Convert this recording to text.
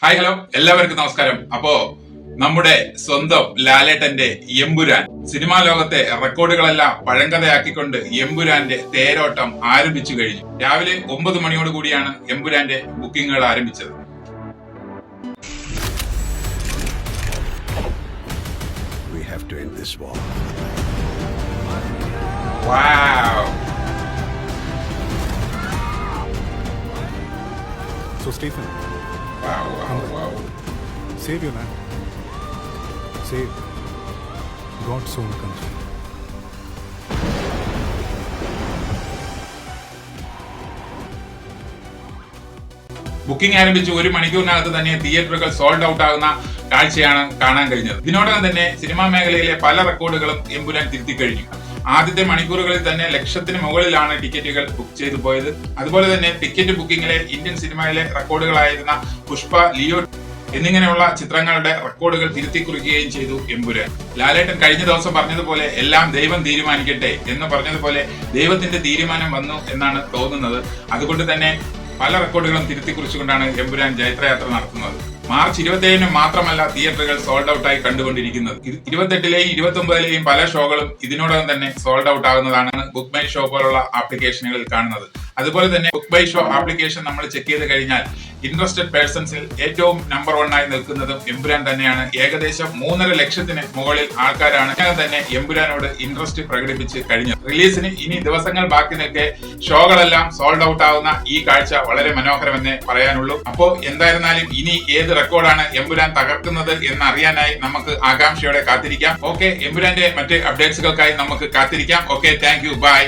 Hi hello എല്ലാവർക്കും നമസ്കാരം. അപ്പോ നമ്മുടെ സ്വന്തം ലാലേട്ടന്റെ എമ്പുരാൻ സിനിമാ ലോകത്തെ റെക്കോർഡുകളെല്ലാം പഴങ്കഥയാക്കിക്കൊണ്ട് എമ്പുരാന്റെ തേരോട്ടം ആരംഭിച്ചു കഴിഞ്ഞു. രാവിലെ 9 മണിയോട് കൂടിയാണ് എമ്പുരാന്റെ ബുക്കിങ്ങുകൾ ആരംഭിച്ചത്. We have to end this war. Wow. So Stephen, Wow. save your land. Save. God's own country. Booking ആരംഭിച്ച് 1 മണിക്കൂറിനകത്ത് തന്നെ തിയേറ്ററുകൾ സോൾഡ് ഔട്ട് ആകുന്ന കാഴ്ചയാണ് കാണാൻ കഴിഞ്ഞത്. ഇതിനോടകം തന്നെ സിനിമാ മേഖലയിലെ പല റെക്കോർഡുകളും എമ്പുരാൻ തിരുത്തി കഴിഞ്ഞു. ആദ്യത്തെ മണിക്കൂറുകളിൽ തന്നെ ലക്ഷത്തിന് മുകളിലാണ് ടിക്കറ്റുകൾ ബുക്ക് ചെയ്തു പോയത്. അതുപോലെ തന്നെ ടിക്കറ്റ് ബുക്കിംഗിലെ ഇന്ത്യൻ സിനിമയിലെ റെക്കോർഡുകളായിരുന്ന പുഷ്പ, ലിയോ എന്നിങ്ങനെയുള്ള ചിത്രങ്ങളുടെ റെക്കോർഡുകൾ തിരുത്തി കുറിക്കുകയും ചെയ്തു എമ്പുരാൻ. ലാലേട്ടൻ കഴിഞ്ഞ ദിവസം പറഞ്ഞതുപോലെ എല്ലാം ദൈവം തീരുമാനിക്കട്ടെ എന്ന് പറഞ്ഞതുപോലെ ദൈവത്തിന്റെ തീരുമാനം വന്നു എന്നാണ് തോന്നുന്നത്. അതുകൊണ്ട് തന്നെ പല റെക്കോർഡുകളും തിരുത്തി കുറിച്ചുകൊണ്ടാണ് എമ്പുരാൻ ജൈത്രയാത്ര നടത്തുന്നത്. മാർച്ച് 27 മാത്രമല്ല തിയേറ്ററുകൾ സോൾഡ് ഔട്ട് ആയി കണ്ടുകൊണ്ടിരിക്കുന്നത്. 28ലെയും 29ലെയും പല ഷോകളും ഇതിനോടകം തന്നെ സോൾഡ് ഔട്ട് ആകുന്നതാണ് ബുക്ക് മൈ ഷോ പോലുള്ള ആപ്ലിക്കേഷനുകളിൽ കാണുന്നത്. അതുപോലെ തന്നെ ബുക്ക് മൈ ഷോ ആപ്ലിക്കേഷൻ നമ്മൾ ചെക്ക് ചെയ്ത് കഴിഞ്ഞാൽ ഇൻട്രസ്റ്റഡ് പേഴ്സൺസിൽ ഏറ്റവും നമ്പർ 1 ആയി നിൽക്കുന്നതും എമ്പുരാൻ തന്നെയാണ്. ഏകദേശം 3.5 ലക്ഷത്തിന് മുകളിൽ ആൾക്കാരാണ് തന്നെ എമ്പുരാനോട് ഇൻട്രസ്റ്റ് പ്രകടിപ്പിച്ച് കഴിഞ്ഞത്. റിലീസിന് ഇനി ദിവസങ്ങൾ ബാക്കി നിൽക്കെ ഷോകളെല്ലാം സോൾഡ് ഔട്ട് ആവുന്ന ഈ കാഴ്ച വളരെ മനോഹരമെന്നേ പറയാനുള്ളൂ. അപ്പോ എന്തായിരുന്നാലും ഇനി ഏത് റെക്കോർഡാണ് എമ്പുരാൻ തകർക്കുന്നത് എന്ന് അറിയാനായി നമുക്ക് ആകാംക്ഷയോടെ കാത്തിരിക്കാം. ഓക്കെ, എമ്പുരാന്റെ മറ്റ് അപ്ഡേറ്റ്സുകൾക്കായി നമുക്ക് കാത്തിരിക്കാം. Okay, thank you, by.